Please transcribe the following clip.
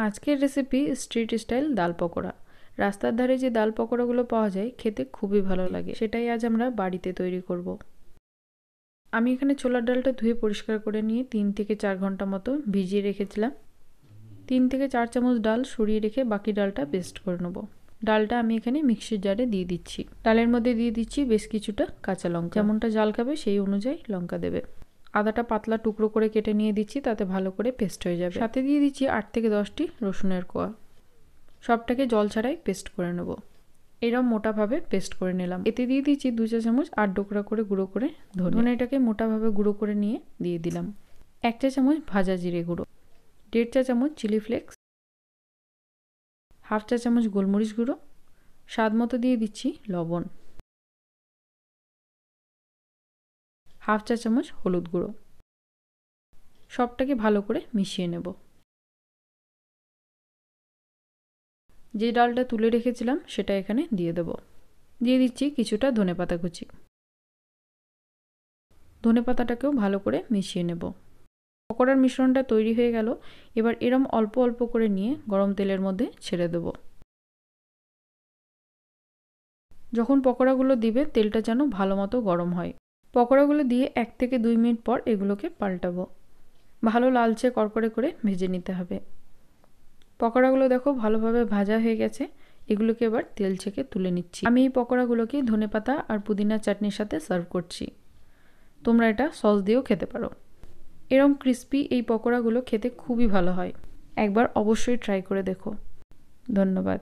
আজকের recipe street style ডাল পকোড়া। রাস্তার ধারে যে ডাল পকোড়াগুলো পাওয়া যায় খেতে খুবই ভালো লাগে, সেটাই আজ আমরা বাড়িতে তৈরি করব। আমি এখানে ছোলার ডালটা ধুয়ে পরিষ্কার করে নিয়ে 3 থেকে 4 ঘন্টা মতো ভিজিয়ে রেখেছিলাম। 3 থেকে 4 চামচ ডাল সরিয়ে রেখে বাকি ডালটা পেস্ট করে নেব। ডালটা আমি এখানে মিক্সির জারে দিয়ে দিচ্ছি। ডালের মধ্যে দিয়ে দিচ্ছি বেশ কিছুটা কাঁচা লঙ্কা, যেমনটা ঝাল খাবে সেই অনুযায়ী লঙ্কা দেবে। আদাটা পাতলা টুকরো করে কেটে নিয়ে দিচ্ছি, তাতে ভালো করে পেস্ট হয়ে যাবে। সাথে দিয়ে দিচ্ছি 8 থেকে 10টি রসুনের কোয়া। সবটাকে জল ছাড়াই পেস্ট করে নেব। এরকম মোটাভাবে পেস্ট করে নিলাম। এতে দিয়ে দিচ্ছি 2 চা চামচ 8 ডোকরা করে গুঁড়ো করে ধনেটাকে মোটাভাবে গুঁড়ো করে নিয়ে দিয়ে দিলাম। 1 চা চামচ ভাজা জিরে গুঁড়ো, 1.5 চা চামচ চিলি ফ্লেক্স, 1/2 চা চামচ গোলমরিচ গুঁড়ো, স্বাদ মতো দিয়ে দিচ্ছি লবণ, 1/2 চা চামচ হলুদ গুঁড়ো। সবটাকে ভালো করে মিশিয়ে নেব। যে ডালটা তুলে রেখেছিলাম সেটা এখানে দিয়ে দেব। দিয়ে দিচ্ছি কিছুটা ধনেপাতা কুচি। ধনেপাতাটাকেও ভালো করে মিশিয়ে নেব। পকোড়ার মিশ্রণটা তৈরি হয়ে গেল। এবার এরম অল্প অল্প করে নিয়ে গরম তেলের মধ্যে ছেড়ে দেব। যখন পকোড়াগুলো দিবে তেলটা যেন ভালো মতো গরম হয়। পকোড়াগুলো দিয়ে 1 থেকে 2 মিনিট পর এগুলোকে পাল্টাবো। ভালো লালচে কড়কড়ে করে ভেজে নিতে হবে। পকোড়াগুলো দেখো ভালোভাবে ভাজা হয়ে গেছে। এগুলোকে এবার তেল ছেঁকে তুলে নিচ্ছি। আমি এই পকোড়াগুলোকে ধনেপাতা আর পুদিনার চাটনির সাথে সার্ভ করছি। তোমরা এটা সস দিয়েও খেতে পারো। এরকম ক্রিস্পি এই পকোড়াগুলো খেতে খুবই ভালো হয়। একবার অবশ্যই ট্রাই করে দেখো। ধন্যবাদ।